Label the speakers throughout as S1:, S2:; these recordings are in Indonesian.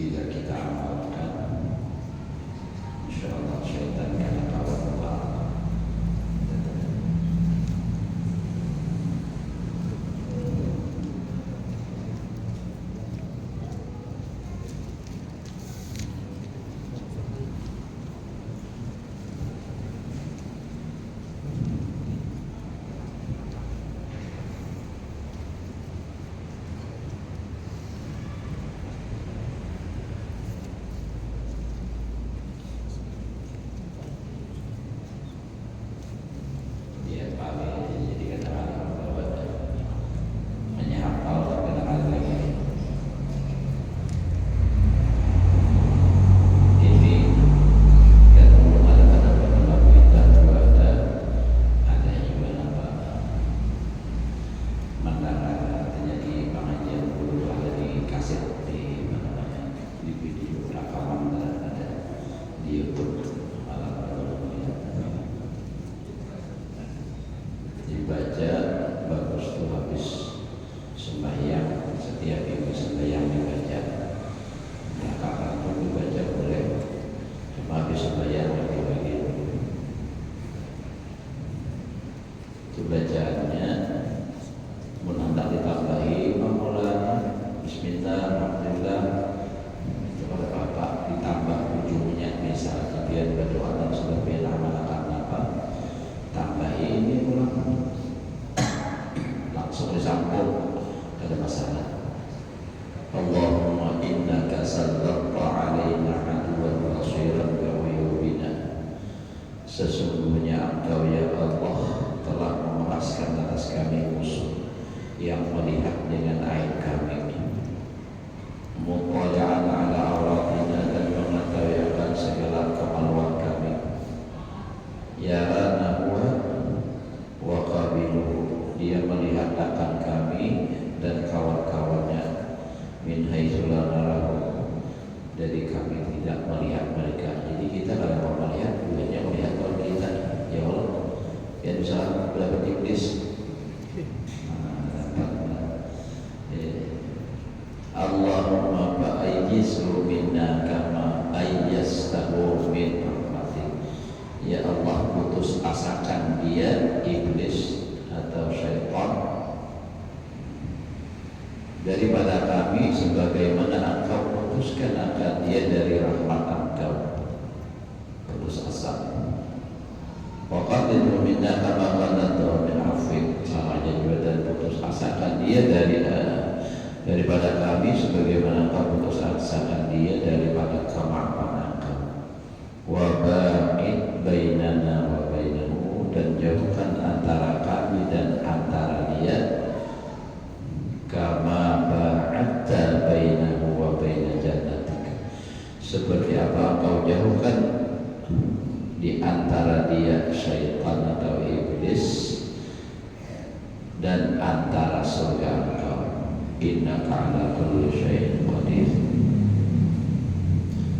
S1: tidak kita amalkan, insyaallah syaitan akan kawan pulang. Bacaannya menambah ditambahi mulanya bismillah alhamdulillah kepada bapak ditambah ujungnya misalnya biar berdoa dan sebagainya amalkan apa tambahi ini ulang langsung disambung ada masalah. Allahumma innaka sallallahu alaina aduwan basiran bi uyubina, sesungguhnya Engkau ya Allah telah memeraskan atas kami musuh yang melihat dengan aib kami, muqalla'an ala awratina, dan mengetahui akan segala kemaluan kami, yarana wa qabiluhu, dia melihat akan kami dan kawan-kawannya, min haitsu la narahu, dari kami tidak melihat mereka. Jadi kita kalau mau melihat bukannya melihat orang kita, ya Allah ya bisa dapat iblis. Allahumma fa'ayyisu minna kama ayyastahu min rahmatik, ya Allah putus asakan dia iblis atau syaitan daripada kami sebagaimana Engkau putuskan akan dia dari rahmat Engkau. Putus asa. Waqatil minna kama qadatu min afwik, sama aja juga, dan putus asakan dia daripada kami sebagaimana Engkau putus asakan dia daripada kemampuan Engkau. Wa ba'id bainana wa bainahu, dan jauhkan antara kami dan antara dia, kama ba'adta bainahu wa baina jannatika, seperti apa Engkau jauhkan di antara dia syaitan atau iblis dan antara surga Engkau. Innaka ala kulli syai'in qadir,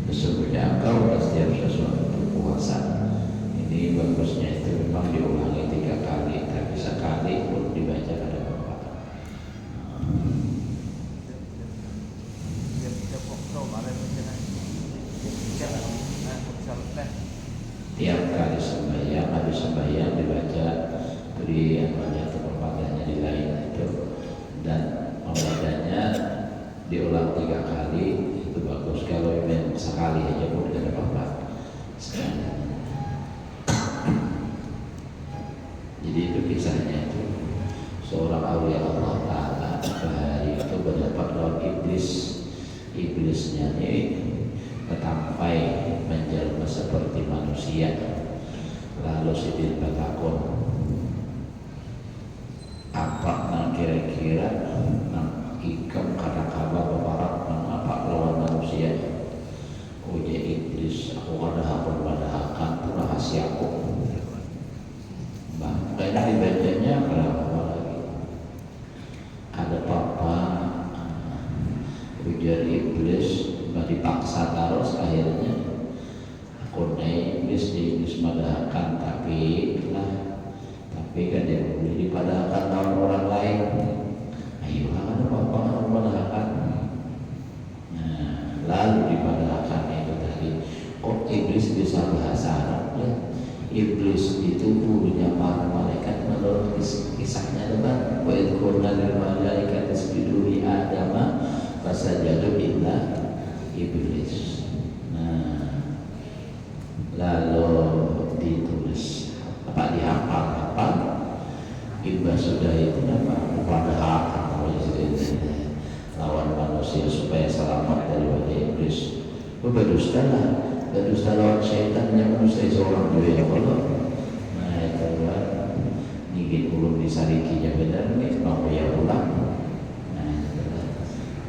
S1: sesungguhnya Engkau atas setiap sesuatu berkuasa. Ini bagusnya itu memang diulangi 3 kali, tapi sekali pun dibaca ada bapak. Tiap kali sembahyang, habis sembahyang dibaca beri namanya keperpadannya di lain itu, dan membacanya diulang 3 kali itu bagus. Kalau memang sekali aja pun tidak apa-apa. Jadi itu kisahnya itu seorang aulia Allah Ta'ala bahari itu berdapat lawan iblis. Iblisnya ini ketampai menjelma seperti manusia, lalu sidin bertakun apa nang kira-kira nang ikam kata kabar bebarat nang apa lawan manusia. Uji iblis, aku ada hakun pada hakan itu rahasiaku. Banyak dibacanya berapa lagi ada papa ujar iblis dipaksa terus, akhirnya aku naik iblis di iblis madahakan, tapi kan dia boleh dipadahakan lawan orang lain. Ayo ada apa-apa madahakan. Nah, lalu daripada kami itu tadi. Kok iblis bisa bahasa Arab ya? Iblis itu gurunya para malaikat menurut kisahnya depan. Wa idh qulna lil malaikati isjudu li adama fasajadu illa iblis. Nah, lalu ditulis apa dihafal iblis sudah itu apa pada hak lawan manusia supaya selamat dari iblis. Berdusta lah, berdusta lawan syaitan yang manusia seorang juga ya Allah. Nah itu kan nigit ulun disarikinya benar nih mau ya ulang. Nah itu kan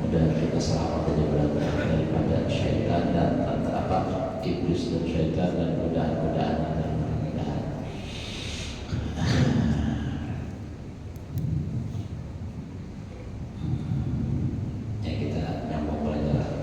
S1: udah kita selamat daripada syaitan dan apa iblis dan syaitan dan godaan-godaan dan godaan. Ya kita nyambung pelajaran.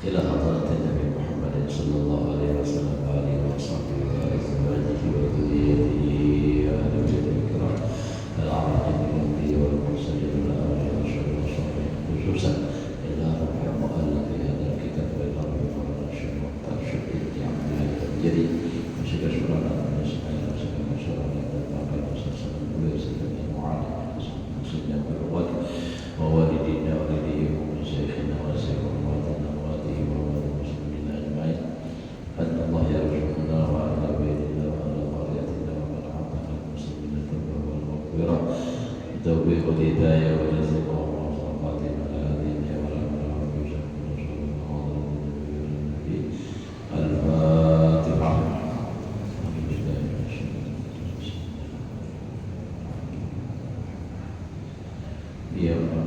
S1: إلى حضرة النبي محمد صلى الله عليه وسلم وآله وصحبه وأزواجه وذريته وأهل بيته الكرام الأعراض الأنبياء والمرسلين والأولياء والشهداء والصالحين خصوصا إلى روح المؤلف هذا الكتاب وإلى روح الراشد والترشد لعمل الجديد وشكر شكرا لسماعيل وشكر شكرا للباقي وسلسل ويسلم المعالم وسلم بالرغد ووالدينا ووالديهم وشيخنا وشيخهم أن الله يرحمنا وعلى بيتنا وعلى قريتنا ومن عافانا المسلمين التوبة والمغفرة التوفيق والهداية والرزق والخاتمة على هدينا ولا نعلم بشر ونشهد أن محمدا النبي الفاتحة. يا رب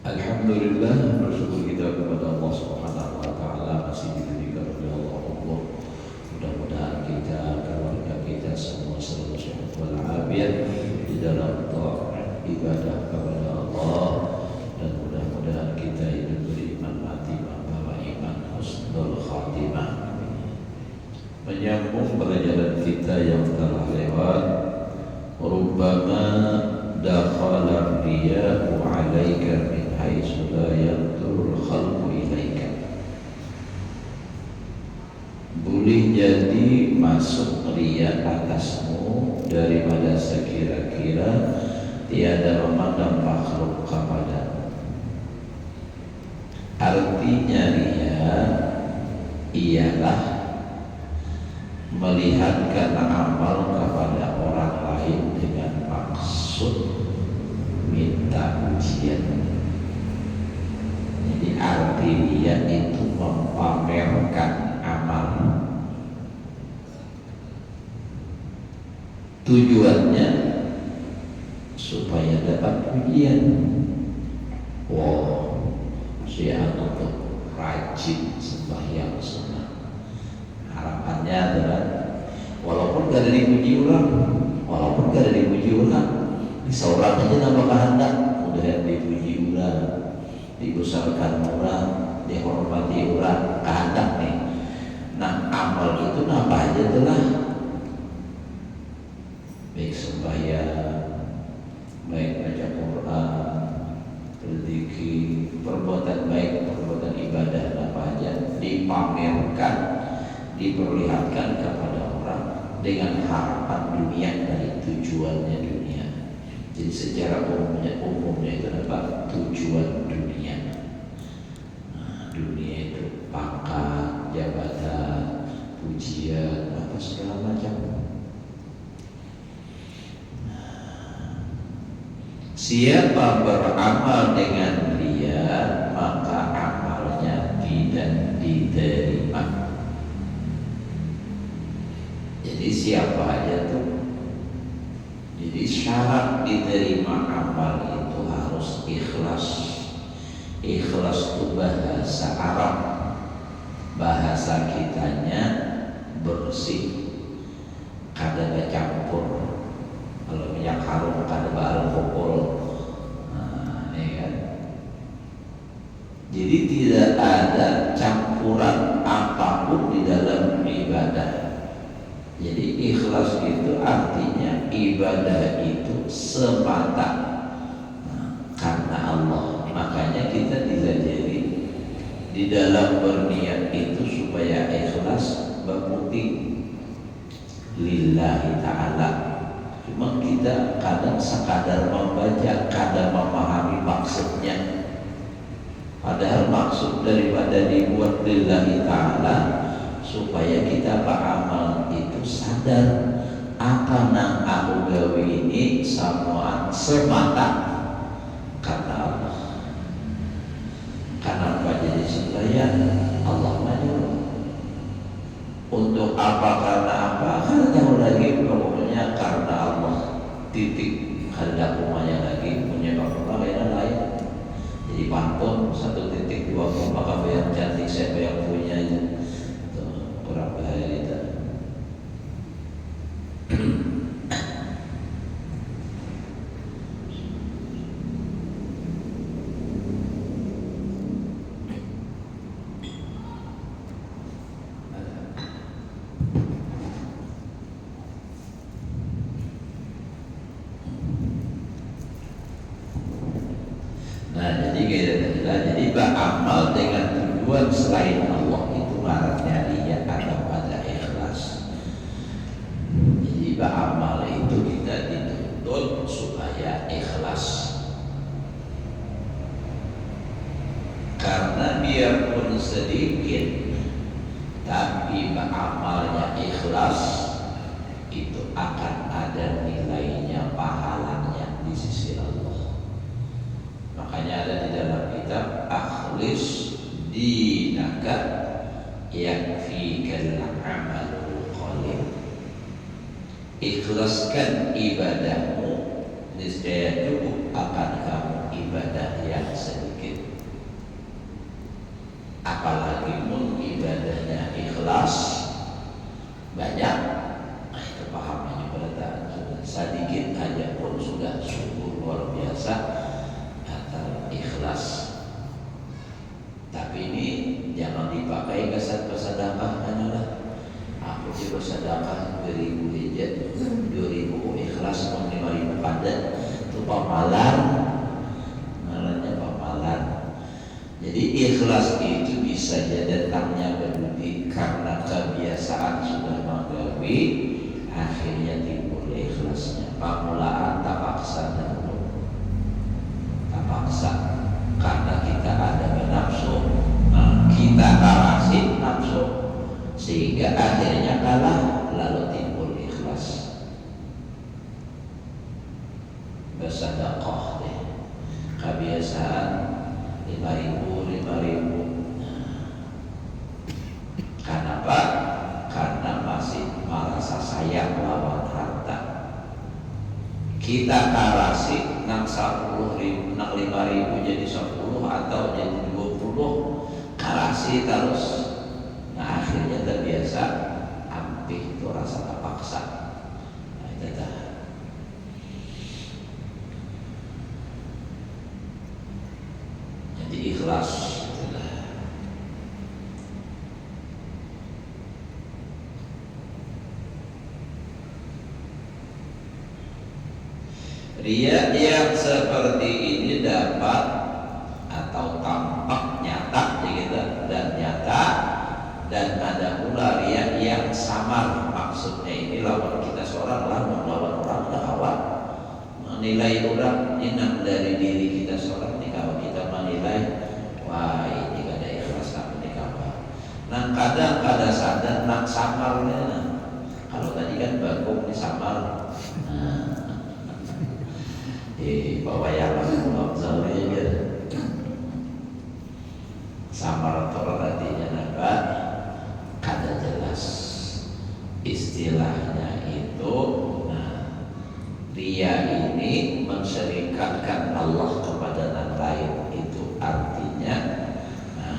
S1: Alhamdulillah, bersyukur kita kepada Allah Subhanahu wa taala masih diberikan oleh Allah. Mudah-mudahan kita, keluarga kita semua selalu sehat walafiat di dalam taat ibadah kepada Allah, dan mudah-mudahan kita hidup beriman mati membawa iman husnul khatimah. Menyambung pelajaran kita yang telah lewat, rubbama dakhala riya'u 'alaika min haitsu la yanzurul khalqu ilaika. Boleh jadi masuk riya atasmu daripada sekira-kira tiada memandang makhluk kepadamu. Artinya riya ialah melihatkan amal kepada orang lain dengan maksud minta pujian. Jadi arti riya itu memamerkan amal. Tujuannya supaya dapat pujian. Wow, si anu tuh rajin sembahyang sunnah. Harapannya adalah walaupun gak ada dipuji orang, seorang aja nambah kehendak, udah dipuji orang, dibesarkan orang, dihormati orang, kehendak nih. Nah amal itu nambah aja telah, baik sembahyang, baik baca Quran, berzikir, perbuatan baik, perbuatan ibadah, apa aja dipamerkan, diperlihatkan kepada dengan harapan dunia dari tujuannya dunia. Jadi secara umumnya itu apa? Tujuan dunia. Nah, dunia itu pangkat, jabatan, pujian, apa segala macam. Siapa beramal dengan dia, maka amalnya tidak diterima. Jadi siapa aja tuh. Jadi syarat diterima amal itu harus ikhlas. Ikhlas itu bahasa Arab. Bahasa kitanya bersih, kada campur. Kalau minyak harum kada beralkohol. Nah, ini kan. Jadi tidak ada campuran apapun di dalam ibadah. Jadi ikhlas itu artinya ibadah itu semata karena Allah. Makanya kita diajari di dalam berniat itu supaya ikhlas berbukti lillahi ta'ala. Cuma kita kadang sekadar membaca, kadang memahami maksudnya. Padahal maksud daripada dibuat lillahi ta'ala supaya kita beramal itu sadar apa nang aku gawe ini semua semata karena Allah. Karena apa jadi sembahyang Allah menyuruh. Untuk apa karena apa? Karena jauh lagi pokoknya karena Allah. Titik. Ada umumnya lagi punya bapak lain. Jadi pantun 1.20 maka bayar cantik siapa yang punya itu. Kurang bahaya kita. Jadi beramal dengan tujuan selain Allah itu ngarannya riya atau pada ikhlas. Jadi beramal itu kita dituntut supaya ikhlas. Karena biarpun sedikit tapi beramalnya ikhlas itu akan ada nilainya, pahalanya di sisi Allah. Makanya ada di dalam kitab akhlis dinaka yakfikal amalul qalil. Ikhlaskan ibadahmu, niscaya cukup akan kamu ibadah yang sedikit. Apalagi pun ibadahnya ikhlas banyak, nah itu pahamnya pada sedikit aja pun sudah syukur luar biasa atau ikhlas. Tapi ini jangan dipakai kesadakah hanyalah aku juga sedekah 2000 hijat 2000 ikhlas 5000 padat itu pamalan namanya pamalan. Jadi ikhlas itu bisa jadi datangnya berlebih karena kebiasaan sudah menggawi, akhirnya timbul ikhlasnya. Pamulaan tak paksa dahulu, tak paksa karena kita ada nafsu, kita karasin nafsu sehingga akhirnya kalah, lalu timbul ikhlas. Bersedekah deh, kebiasaan 5000. Kenapa? Karena masih merasa sayang lawan harta. Kita karasi nak 10.000, nak 5.000 jadi 10 atau jadi 20, karasi terus. Nah akhirnya terbiasa, ampih itu rasa terpaksa. Nah itu dah. Jadi ikhlas. Riya yang seperti ini dapat atau tampak nyata dan nyata, dan ada pula riya yang samar, maksud Maksudnya ini lawan kita seorang lah, lawan orang tak kawan. Menilai orang inang dari diri kita seorang ini kalau kita menilai, wah ini kada ikhlas kami ini kawan. Nah kadang kada sadar nak samarnya. Kalau tadi kan bagong ini samar. Nah, di bawah yang ya samar atau artinya apa? Kada jelas istilahnya itu. Nah, ria ini mensyirikatkan Allah kepada yang lain, itu artinya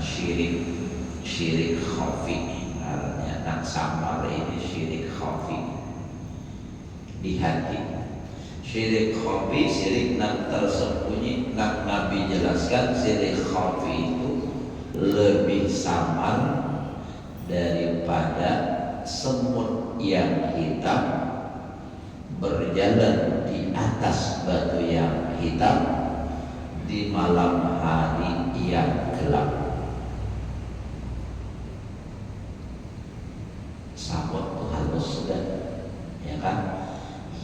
S1: syirik khafi. Artinya nak samar ini syirik khafi di hati. Syirik khafi, syirik nak tersembunyi. Nak Nabi jelaskan syirik khafi itu lebih samar daripada semut yang hitam berjalan di atas batu yang hitam di malam hari yang gelap. Samut tuh halus sudah, ya kan?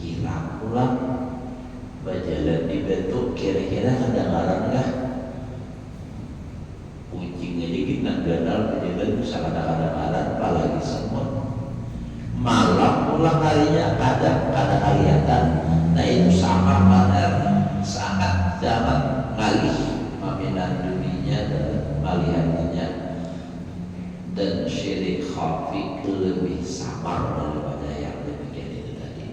S1: Hilang pulang, berjalan di batu, kira-kira kedengaran enggak? Kucing aja gitu nak ganal berjalan bisa kadang-kadang, apalagi semut. Malam pulang harinya kadang kelihatan. Nah itu sama benar, sangat jangan ngalih maminan dunia dan melihatnya. Dan syirik khafi lebih samar daripada yang demikian itu tadi.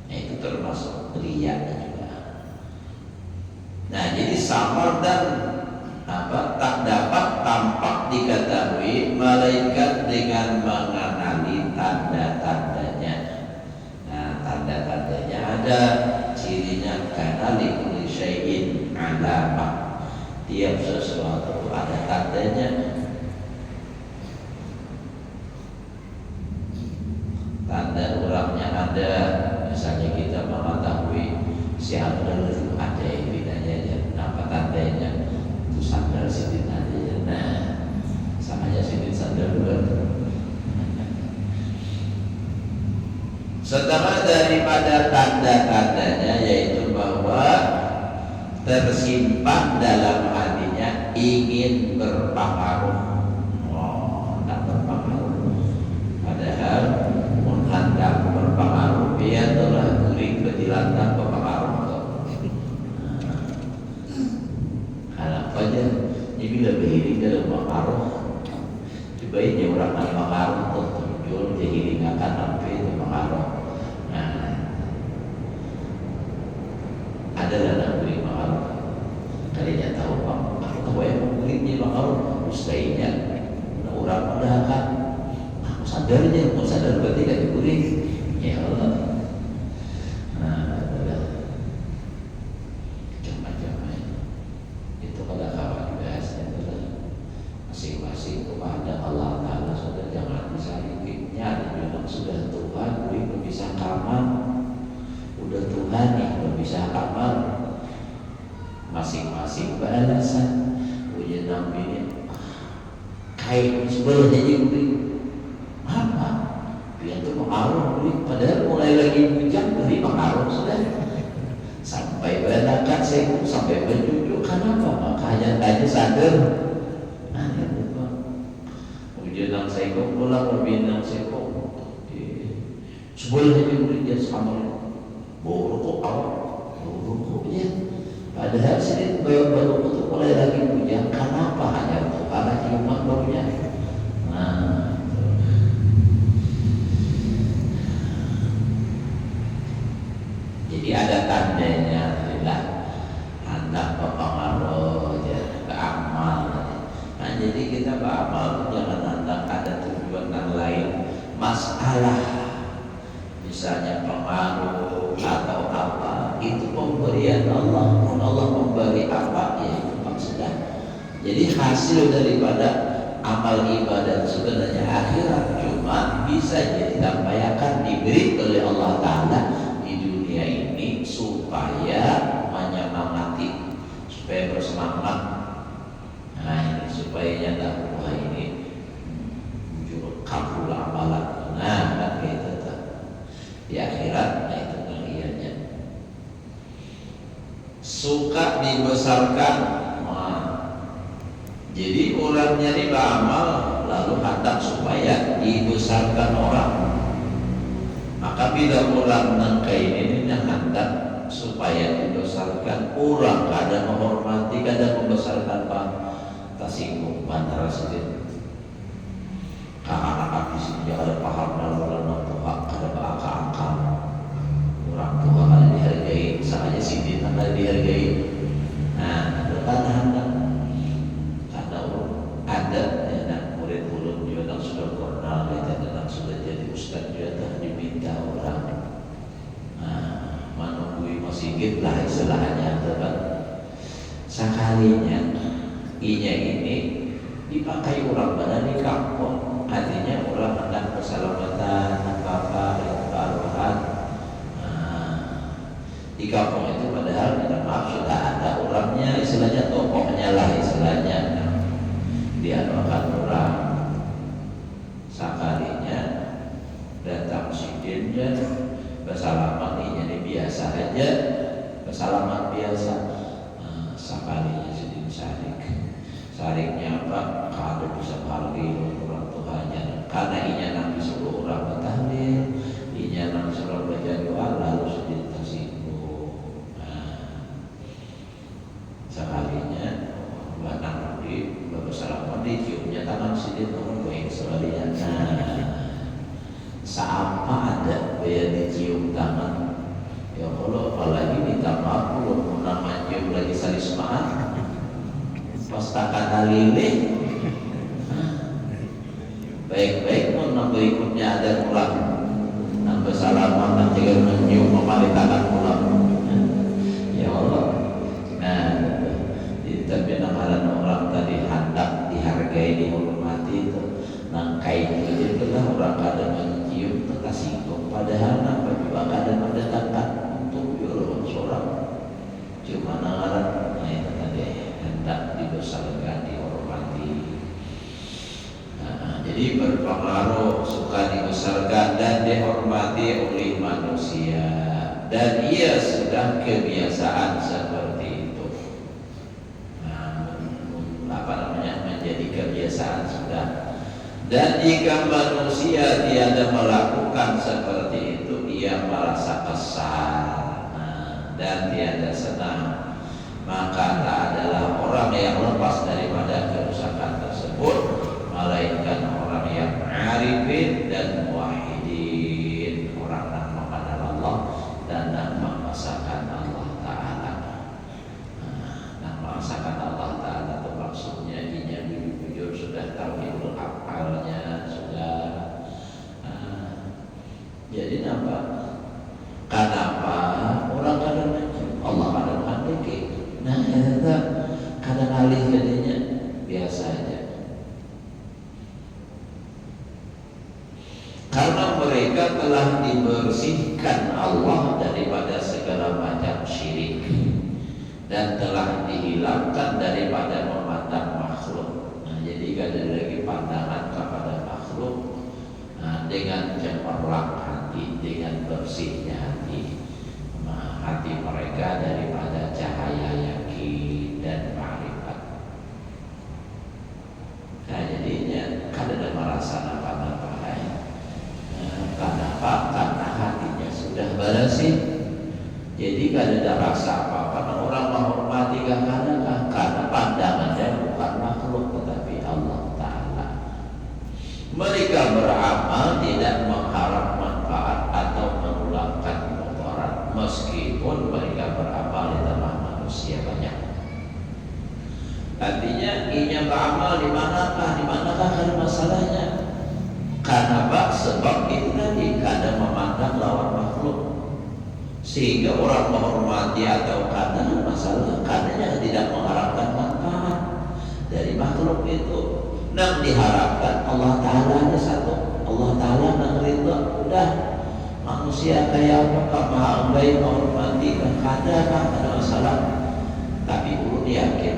S1: Nah itu termasuk riya juga. Nah jadi samar dan tak dapat tampak diketahui malaikat dengan mengenali tanda-tandanya. Nah tanda-tandanya ada, cirinya karena likulli syai'in alamah. Tiap sesuatu ada tandanya. Tanda orangnya ada, misalnya kita mengetahui si Abdul itu ada bedanya aja. Apa tandanya? Itu sandal sidin aja. Nah, sama aja sidin sandal dua. Setengah daripada tanda-tandanya yaitu bahwa tersimpan dalam hatinya ingin berpengaruh. Oh, tak berpengaruh. Padahal hendak berpengaruh, dia telah guring kejilatan berpengaruh. Kalau aja ini bila berhiring dalam pengaruh, coba ini orang yang pengaruh tuh tujuan dihiring akan sampai itu pengaruh. Nah, ada dalam guring pengaruh. Kalian tahu bang, aku yang guringnya pengaruh, mustahilnya orang mudah kan. Sadarnya, mau sadar berarti tidak dikuring. Ya Allah. Nah, macam-macam itu kalau kawan bahasnya adalah masing-masing kepada Allah Taala. Sudah jangan disalibnya. Memang sudah Tuhan, belum bisa kamal. Udah Tuhan nih, belum bisa kamal. Masing-masing beralasan. Ujian Nabi ini kain sebelahnya juga. Apa? Dia itu pengaruh, padahal mulai lagi hujan beri pengaruh sudah. Sampai berangkat saya sampai mencucuk, kenapa? Makanya tanya sadar. Ada lupa. Hujan yang saya pulang lebih yang saya sebulan lagi beri dia sama. Bau rokok awal, bau rokok ya. Padahal saya baru itu mulai lagi hujan, kenapa? Hanya untuk karena ciuman baunya. Nah. Jadi ada tandanya adalah hendak berpengaruh ke amal. Nah jadi kita beramal jangan hendak ada tujuan yang lain. Masalah misalnya pengaruh atau apa, itu pemberian Allah. Kalau Allah memberi apa, ya itu maksudnya. Jadi hasil daripada amal ibadah sebenarnya akhirat, cuma bisa jadi disampaikan diberi oleh Allah Ta'ala ini supaya menyemangati, supaya bersemangat. Nah ini supaya nyata wah ini muncul kabul amalan. Nah kan gitu. suka dibesarkan. Nah, jadi orangnya ini beramal lalu hendak supaya dibesarkan orang. Maka bila orang nangkai ini hendak supaya dibesarkan orang, kadang menghormati, kadang membesarkan Pak Tasinggung Bandara Sidin. Karena anak di sini ada paham dalam orang tua, ada akal-akal. Orang tua kalau dihargai, sahaja Sidin kalau dihargai. Nah, karena ada anak murid ulun juga yang sudah kenal, yang sudah jadi ustaz juga diminta orang. Menunggui masjid lah istilahnya, kan? Sekalinya inya ini dipakai orang pada di kampung, artinya orang hendak keselamatan apa-apa dan kearwahan di kampung itu, padahal minta maaf sudah ada orangnya, istilahnya tokohnya lah istilahnya, diadokan orang. Sekalinya datang sidinnya bersalaman, ini biasa aja bersalaman biasa. Sekalinya sidin sariknya apa, kalau bisa menghargai orang tuanya, karena inya nabi suruh orang bertahlil, inya nabi suruh baca doa, lalu sidin tersinggung. Sekalinya batang di bersalaman, diciumnya tangan sidin, orang baik sekalinya. Seapa ada biar dicium tangan, ya kalau apalagi minta maaf kalau nama cium lagi salismaan pastakan halilih, baik-baik pun nambah ikutnya ada pulang, nambah salaman dan juga menyium memalitakan pulang. Ya Allah. Nah, tapi namaran orang tadi hendak dihargai, dihormati itu nangkai itu lah orang kadang mencium tersinggung, padahal apa juga kadang mendatangkan untuk jualan seorang cuma namaran. Nah itu tadi hendak dibesarkan, dihormati. Jadi berpengaruh suka dibesarkan dan dihormati oleh manusia, dan ia sudah kebiasaan seperti itu. Menjadi kebiasaan sudah. Dan jika manusia tiada melakukan seperti itu, ia merasa kesal dan tiada senang, maka tak adalah orang yang lepas daripada kerusakan tersebut, melainkan orang yang arifin dan muwahhidin, orang yang mengenal Allah dan yang mengesahkan Allah Ta'ala. Yang mengesahkan Allah Ta'ala itu maksudnya inya jujur sudah tauhidul afalnya sudah. Jadi kenapa orang kadang Allah kadang mendeki, nah ternyata kadang alih jadinya biasa aja, karena mereka telah dibersihkan Allah daripada segala macam syirik dan telah dihilangkan daripada memandang makhluk. Nah, jadi ada lagi pandangan kepada makhluk. Nah, dengan cemerlang hati, dengan bersihnya hati, hati mereka daripada cahaya yakin dan ma'rifat. Nah, jadinya kadang merasa apa-apa. Kenapa? Karena hatinya sudah bersih. Jadi kadang ada rasa apa-apa. Orang menghormati karena pandangannya bukan makhluk tetapi Allah Ta'ala. Mereka beramal tidak mengharap manfaat atau mengulangkan mudarat, meskipun mereka beramal di tengah manusia banyak. Artinya inya beramal di manakah karena masalahnya. Karena sebab itu tadi kadang memandang lawan makhluk, sehingga orang menghormati atau karena masalah karenanya tidak mengharapkan manfaat dari makhluk itu. Yang diharapkan Allah Ta'ala hanya satu, Allah Ta'ala yang ridha. Udah manusia kayak apa maha baik menghormati ada masalah. Tapi ulun yakin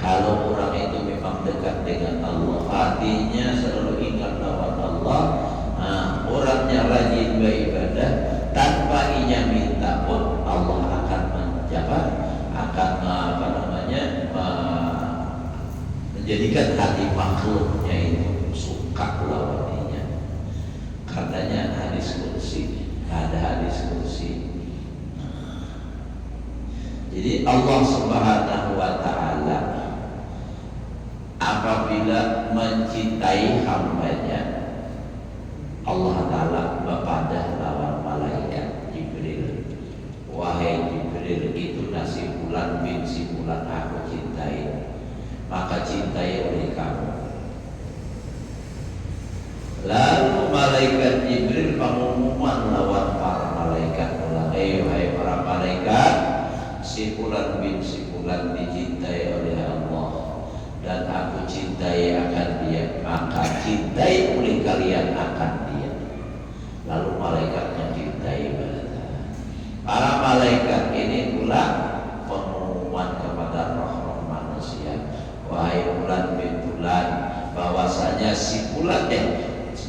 S1: kalau orang itu memang dekat dengan Allah, hatinya selalu ingat lawan Allah, orangnya rajin beribadah, tanpa inya minta pun Allah akan menjawab, Jadikan hati makhluknya itu suka lawannya. Karenanya hadis kursi, ada hadis kursi. Jadi Allah Subhanahu wa ta'ala apabila mencintai hambanya, Allah Ta'ala berpadah lawan malaikat Jibril. Wahai Jibril, itu nasi bulan bin si bulan aku cintai, maka cintai oleh kamu. Lalu malaikat Jibril pengumuman lawan para malaikat, hai para malaikat, si bulan bin si bulan dicintai oleh Allah dan aku cintai akan dia, maka cintai oleh kalian akan dia. Lalu malaikatnya cintai para malaikat ini pula pengumuman kepada roh-roh manusia, wahai bulan bin bulan, bahwasanya si bulan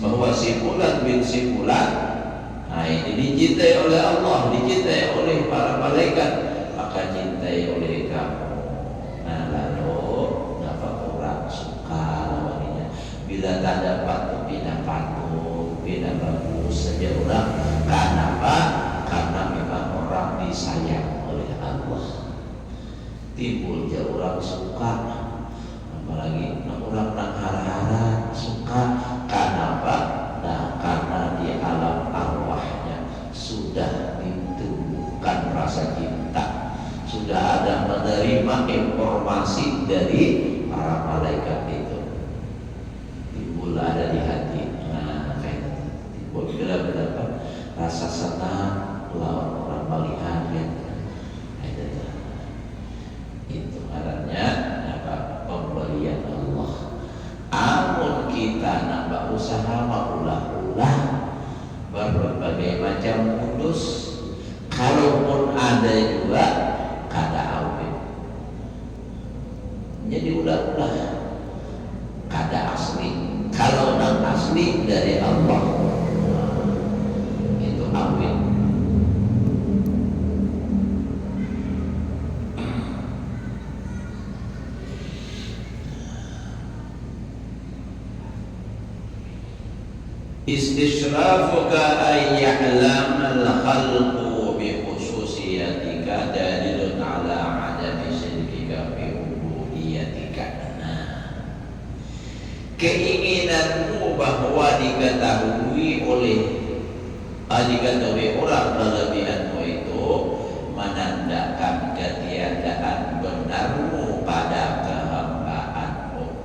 S1: bahwa si bulan bin si bulan, nah ini dicintai oleh Allah, dicintai oleh para malaikat, maka cintai oleh kamu. Nah lalu dapat orang suka lawannya. Bila tak dapat bina patuh, bina bagus saja orang. Kenapa? Karena memang orang disayang oleh Allah. Timbul je orang suka, apalagi orang nang hara-hara suka. Kenapa? Nah karena di alam arwahnya sudah ditumbuhkan rasa cinta, sudah ada menerima informasi dari para malaikat itu, timbul ada di hati. Nah kayak timbul bila rasa senang lawan orang melihat itu artinya apa? Pemberian Allah. Amun kita nambah usaha ulah-ulah berbagai macam kudus, kalaupun ada juga kada awet, jadi ulah-ulah kada asli. Kalau nang asli dari Allah, itu awet. Istishrafuka an ya'lama al-khalqu bi khususiyatika dalilun ala adami syirkika bi ubudiyatika. Keinginanmu bahwa diketahui orang kelebihanmu itu menandakan ketiadaan benarmu pada kehambaanmu.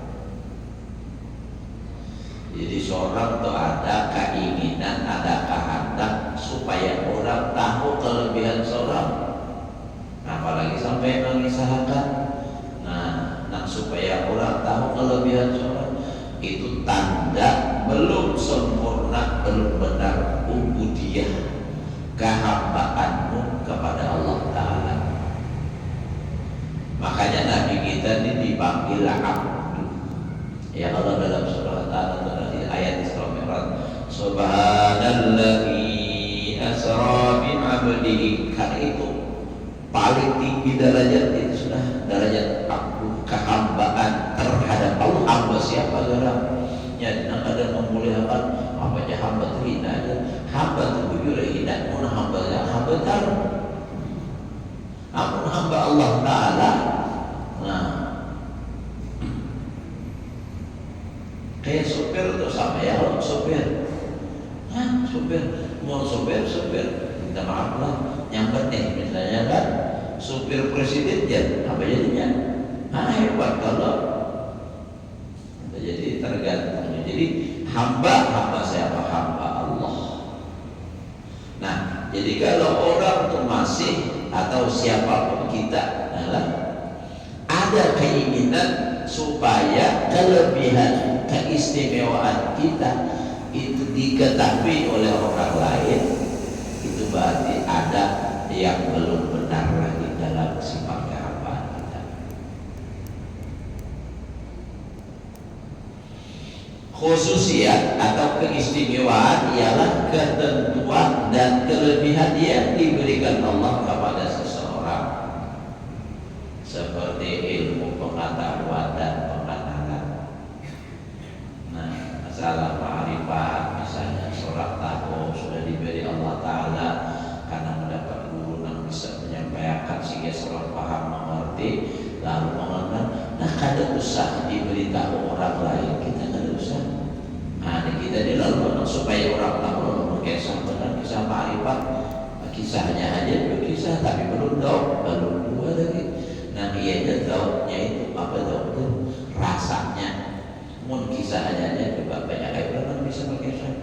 S1: Jadi seorang itu ada keinginan, ada kehendak supaya orang tahu kelebihan seorang, apalagi sampai mengisahkan. Nah, supaya orang tahu kelebihan seorang itu tanda belum sempurna, belum benar ubudiyah, kehambaanmu kepada Allah Ta'ala. Makanya Nabi kita ini dipanggil abdu. Ya Allah dalam surah Al-Ta'ala ayat Isra Mi'raj, subhanalladzi asra bi 'abdihi. Karena itu paling tinggi derajat itu sudah derajat abdu, kehambaan terhadap Allah. Hamba siapa orang? Ya, ada memuliakan apa aja hamba itu hina aja. Hamba itu bujur hina, mun hamba tar. Amun hamba Allah Ta'ala. Nah, kayak supir itu sama ya, kalau supir, mau supir, minta maaf lah, nyamper nih misalnya kan, supir presiden ya, apa jadinya? Hebat kalau, jadi tergantung. Jadi hamba siapa? Hamba Allah. Nah, jadi kalau orang itu masih atau siapapun kita, ada keinginan supaya kelebihan, keistimewaan kita itu diketahui oleh orang lain, itu berarti ada yang belum benar lagi dalam sifat kehambaan kita. Khususiat atau keistimewaan ialah ketentuan dan kelebihan yang diberikan Allah kepada seseorang, seperti ilmu, pengetahuan dan pengenalan. apa? Kisahnya aja dua kisah, tapi belum tahu, belum dua lagi. Nah ianya tahunya itu apa tahu itu rasanya. Mun kisahnya aja coba banyak kayak berapa bisa pakai kisah.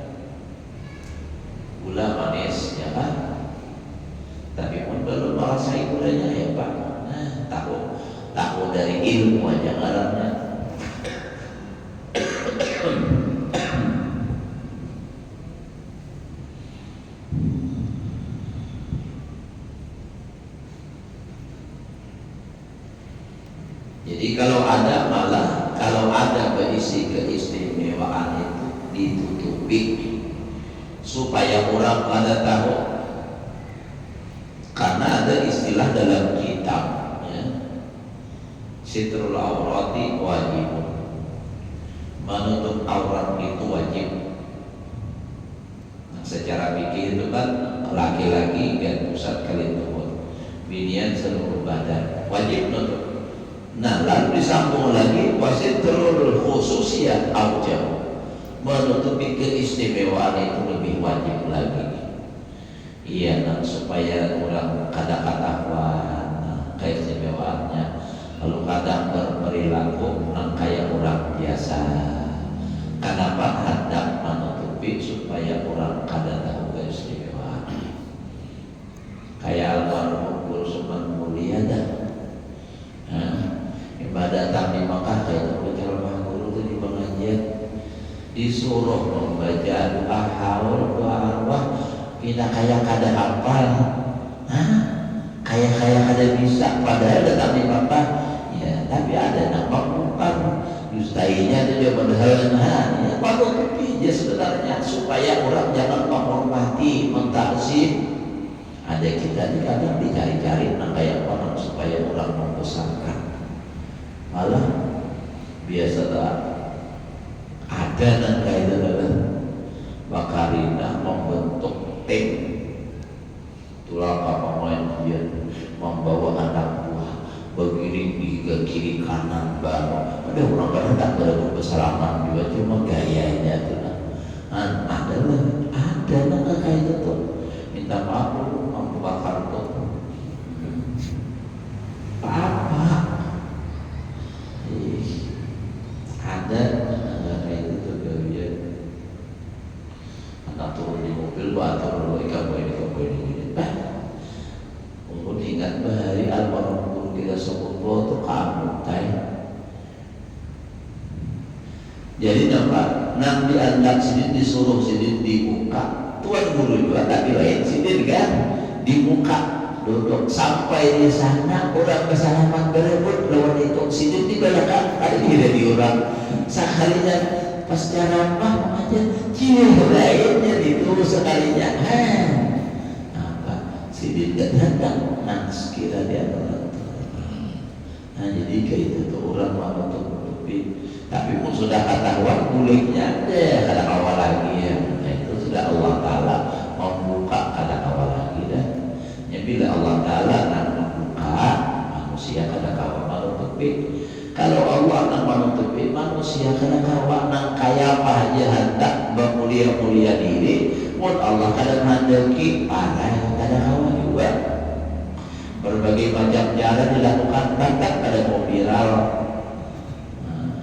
S1: Gula manis ya kan? Tapi mun belum merasai gulanya ya Pak. Nah tahu dari ilmu aja ngarannya. Jadi kalau ada berisi keistimewaan itu ditutupi supaya orang pada tahu, karena ada istilah dalam kitab ya, sitrul aurati wajib, menutup aurat itu wajib. Nah, secara fikih itu kan laki-laki dan pusat kali tuhur, binian seluruh badan wajib nutup. Nah lalu disambung lagi wasitrul khususiyat aujab, menutupi keistimewaan itu lebih wajib lagi. Iya, nah, supaya orang kadang-kadang keistimewaannya, lalu kadang berperilaku kayak orang biasa. Kenapa hendak menutupi supaya orang kadang tahu keistimewaan? Kayak almarhum Guru Suman Mulia dah. Datang di Makkah kayak ceramah guru itu di pengajian disuruh membaca doa haul, doa arwah, kita kayak kada hafal, kayak kada bisa, padahal datang di Makkah ya, tapi ada nama bukan justainya itu juga berhalangan ya, patut dipijak sebenarnya supaya orang jangan menghormati, mentakzim. Ada kita kadang dicari-cari kayak orang supaya orang membesarkan, malah biasa tak ada dan kayak itu Bakarina membentuk tim tulang apa main dia membawa anak buah beriring ke kiri kanan baru ada orang kadang tak berbesaraman juga, cuma gayanya tuh ada kayak itu tuh minta maaf membakar tuh apa ada kayak itu dia anak turun di mobil batur ikan boy ini ulun ingat bahari almarhum guru kita sebut tuh kamu tay. Jadi nampak nang dianggap sidin disuruh sidin dibuka tuan guru juga tapi lain sidin kan dibuka duduk sampai di sana orang kesalaman berebut lawan itu sidin di belakang ada di orang sekalinya pas ceramah aja cium lainnya itu sekalinya apa sidin gak datang nah sekira dia nah jadi kayak itu tuh orang mau tutupi tapi pun sudah ketahuan kulitnya kadang awal lagi ya nah itu sudah Allah Ta'ala membuka kadang awal lagi dah. Bila Allah Ta'ala nak membuka manusia kadang kawan menutupi. Kalau Allah nak menutupi manusia kadang kawan nak kaya apa aja hendak bermulia-mulia diri pun Allah kadang mandeki parah kadang kawan juga. Berbagai macam cara dilakukan bahkan pada mau viral.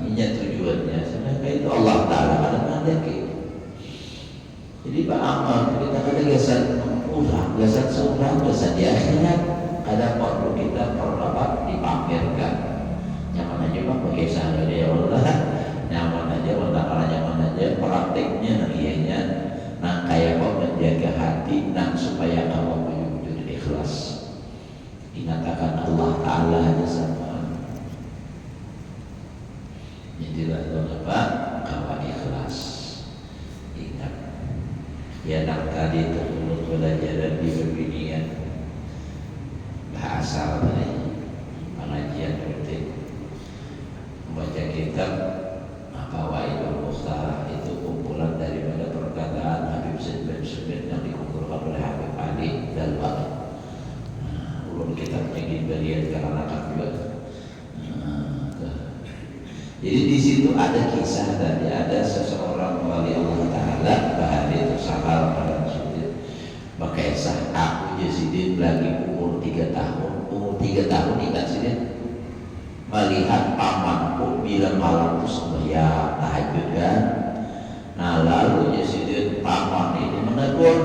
S1: Ini tujuannya sedangkan itu Allah Ta'ala kadang mandeki. Jadi Pak Amal kita kadang gesan kurang, gesan seorang, gesan di akhirat kadang perlu kita perlu dipamerkan. Nyaman aja Pak pakai sahara ya Allah, nyaman aja, walaupun nyaman aja prakteknya nangianya nah kayak kok menjaga hati nah supaya kamu menjadi ikhlas. Ingatkan Allah Ta'ala aja sama jadilah apa kawan ikhlas. Ingat ya nak tadi terus pelajaran di beginian bahasa pengajian rutin membaca kitab Fawaidul Mukhtarah itu kumpulan daripada perkataan Habib Zaid bin Sumit yang dikumpulkan oleh Habib Ali Dalwani. Ulun kitabnya diberikan karena juga. Jadi di situ ada kisah tadi ada seseorang wali Allah Ta'ala bahari itu Sahal pada Sudin Maka esah aku Yazidin lagi umur 3 tahun. Umur 3 tahun ingat sini melihat pamanku bila malam itu sembahyang tahajud kan. Nah lalu Yazidin paman ini menegur,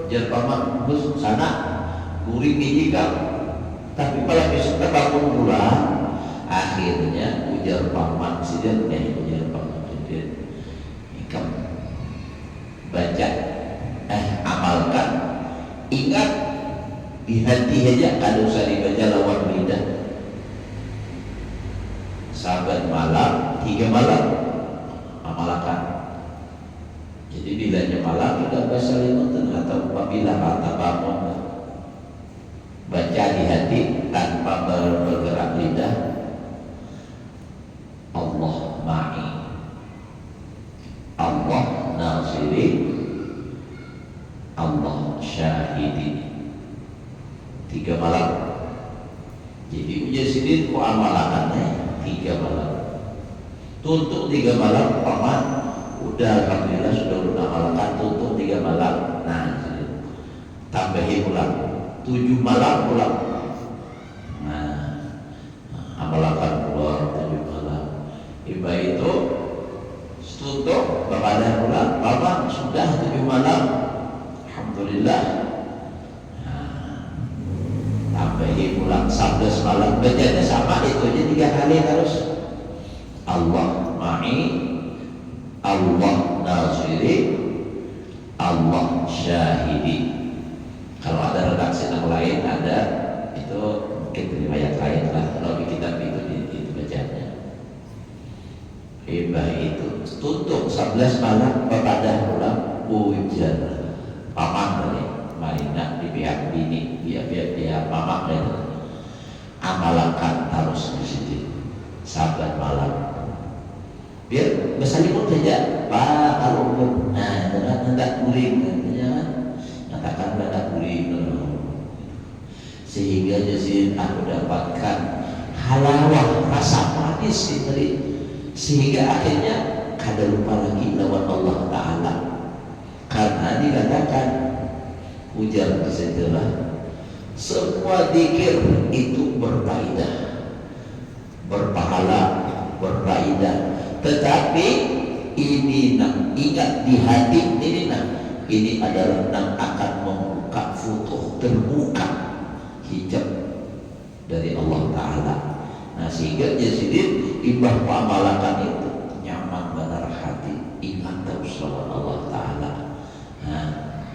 S1: jar paman bus sana guring gigi kamu, tapi malah besok terbangun pula. Akhirnya ujar paman Yazidin, ujar paman Yazidin, ikam baca, amalkan, ingat di hati aja kalau usah dibaca lawan lidah. Saban malam 3 malam amalkan. Jadi bilanya malam tidak bahasa limutan atau apabila kata bangun baca di hati tanpa bergerak lidah. Allah ma'i, Allah nasiri, Allah syahidi. 3 malam. Jadi Yazidin ku amalakannya 3 malam. Tutup 3 malam paman udah alhamdulillah sudah amalkan tutup 3 malam. Nah tambahin ulang 7 malam ulang. Nah amalkan keluar 7 malam. Iba itu tutup kepada ulang paman sudah 7 malam alhamdulillah. Tambahin ulang 11 malam, bacanya sama itu aja 3 kali terus. Allah ma'i, Allah nasiri, Allah syahidi. Kalau ada redaksi yang lain ada itu mungkin riwayat lain lah. Kalau di kitab itu bacanya. Ibah itu tutup 11 malam kepada ulang hujan paman tadi. Marina di pihak bini, pihak mama itu amalkan harus di sini sabat malam. Biar bersalimut saja, Pak kalau nah jangan hendak guling, jangan katakan hendak guling, sehingga jadi aku dapatkan halawah rasa manis itu, sehingga akhirnya kada lupa lagi lawan Allah Taala karena dikatakan ujar setelah semua zikir itu berfaedah, berpahala, berfaedah. Tetapi ini nak ingat di hati ini nak ini adalah yang akan membuka futuh, terbuka hijab dari Allah Taala. Nah sehingga Yazidin imbah pamalakan itu nyaman benar hati, ingat terus lawan Allah Taala. Nah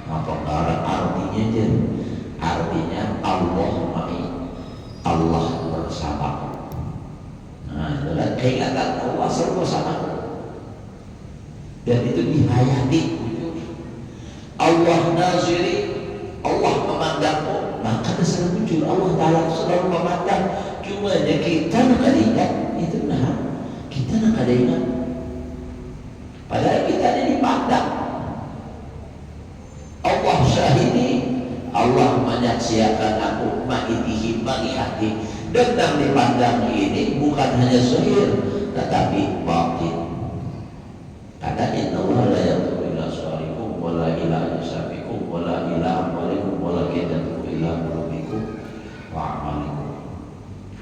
S1: apa artinya aja? Artinya Allah ma'i, Allah bersama. Nah itulah keingatan Allah selalu bersama. Dan itu dihayati. Allah naziri, Allah memandangmu, maka selalu muncul Allah Ta'ala selalu memandang. Cuma kita nak ada ingat itu nah kita nak ada ingat. Padahal kita ada dipandang. Allah syahidi, Allah menyaksikan aku ma'itihi ma'ihati. Dan yang dipandang ini bukan hanya zahir tetapi batin. Karena inna Allah la yatubu ila suarikum wa la ila ajasabikum wa la ila amwalikum wa la kidatubu ila qulubikum wa amalikum.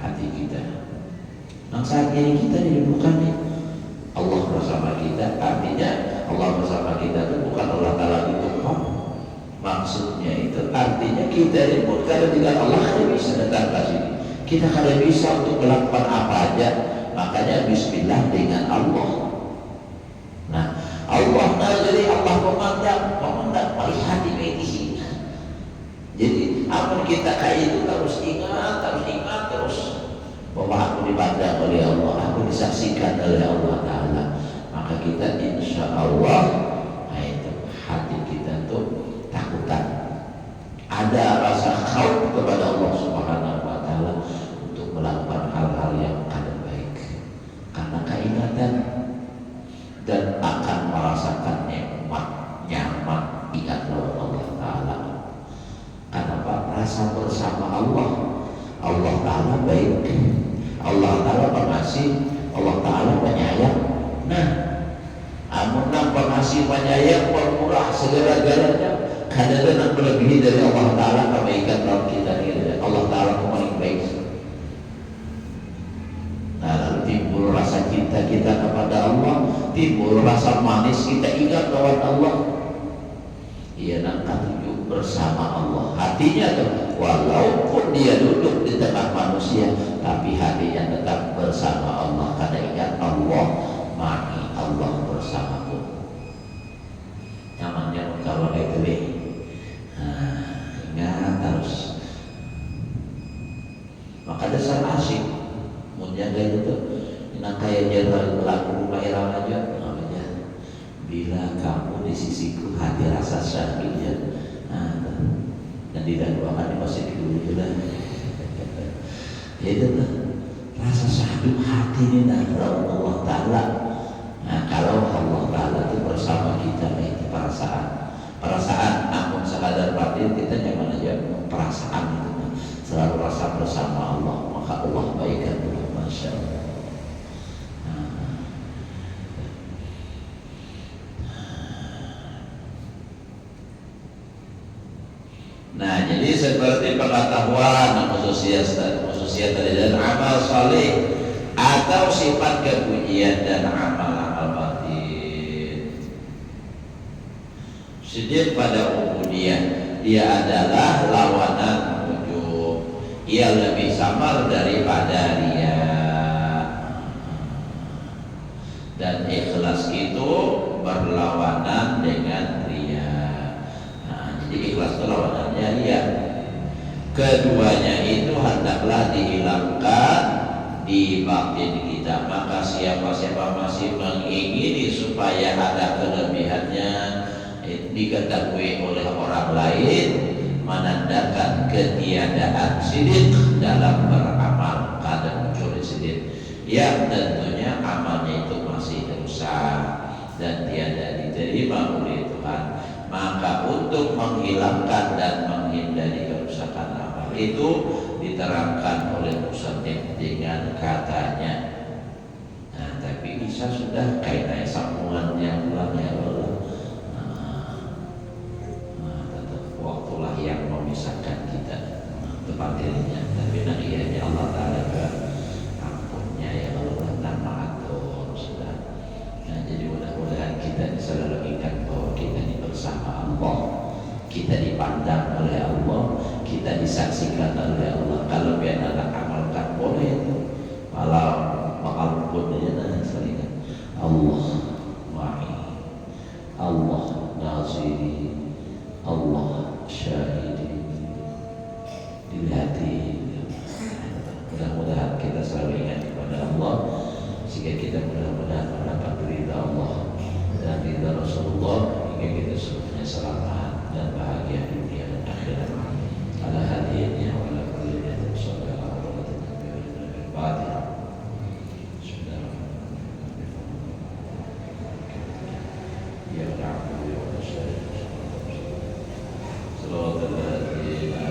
S1: Hati kita yang saat ini kita dihidupkan Allah bersama kita. Artinya Allah bersama kita itu bukan Allah Ta'ala itu maksudnya itu artinya kita ini pun kalau tidak Allah tidak bisa datang ke sini. Kita kada bisa untuk melakukan apa aja. Makanya bismillah dengan Allah. Nah Allah nazari, Allah memandang melihat di medisi. Jadi apa kita kayak itu harus ingat terus bahwa aku dipandang oleh Allah, aku disaksikan oleh Allah Ta'ala. Maka kita insya Allah nah itu hati kita tuh takutan, ada rasa khauf kepada Allah Subhanahu wa Ta'ala untuk melakukan hal-hal yang kada baik karena keingatan dan akan merasakan nikmat nyaman ingat Allah Ta'ala. Kenapa? Rasa bersama Allah. Allah Ta'ala baik, Allah Ta'ala pengasih, Allah Ta'ala penyayang. Nah amun nang pengasih penyayang pemurah segala-galanya Kadang-kadang melebihi dari Allah Ta'ala kebaikan dalam kita ini. Allah Ta'ala paling baik. Nah, lalu timbul rasa cinta kita kepada Allah, timbul rasa manis kita ingat lawan Allah. Ia nak tunjuk bersama Allah. Hatinya tuh, walaupun dia duduk di tengah manusia, tapi hatinya tetap bersama Allah. Karena ingat Allah, mani Allah bersamaku. Nyamannya kalau kayak gitu. Ingat terus. Maka dasar asik menjaga itu tuh. Nah kayak jalan lagu rumah Irang aja namanya. Bila kamu di sisiku hati rasa syahidnya. Dan didaduakan di masjid dulu juga. Ya itu tuh rasa syahid hati ini dari Allah Ta'ala. Nah kalau Allah Ta'ala itu bersama kita itu perasaan namun sekadar batin kita jangan aja perasaan itu selalu rasa bersama Allah, maka Allah baikkan dulu. Masya Allah. Nah jadi seperti pengetahuan khususnya tadi dan amal saleh atau sifat kepujian dan amal batin. Sujud pada ubudiyah, dia adalah lawanan ujub. Ia lebih samar daripada riya. Dan ikhlas itu berlawanan dengan riya. Nah, jadi ikhlas itu lawanannya riya. Keduanya itu hendaklah dihilangkan di batin kita. Maka siapa-siapa masih mengingini supaya ada kelebihannya diketahui oleh orang lain, menandakan ketiadaan sidik dalam beramal. Kadang muncul sidik yang tentunya amalnya itu masih rusak dan tiada diterima oleh Tuhan. Maka untuk menghilangkan dan menghindari kerusakan amal itu diterangkan oleh musannif dengan katanya. Nah, tapi bisa sudah kayak sambungan yang ulang ya Allah. Waktulah yang memisahkan kita tempat dirinya. Tapi nakiannya Allah Ta'ala ke ampunnya ya Allah tanpa atur sudah. Nah, jadi mudah-mudahan kita selalu ingat bahwa kita ini bersama Allah, kita dipandang oleh Allah, kita disaksikan oleh Allah. Kalau biar anak amalkan boleh itu malah mengampun dia dan seringan Allah ma'i, Allah naziri, Allah syahidi di hati. Mudah-mudahan kita selalu ingat kepada Allah sehingga kita mudah-mudahan mendapat ridha Allah dan ridha Rasulullah hingga kita semuanya selamat dan bahagia dunia dan akhirat. Ala hadiyahnya wa ala kulliyatin sallallahu alaihi wa sallam. Ya Rabbi wa nasyahid Allahumma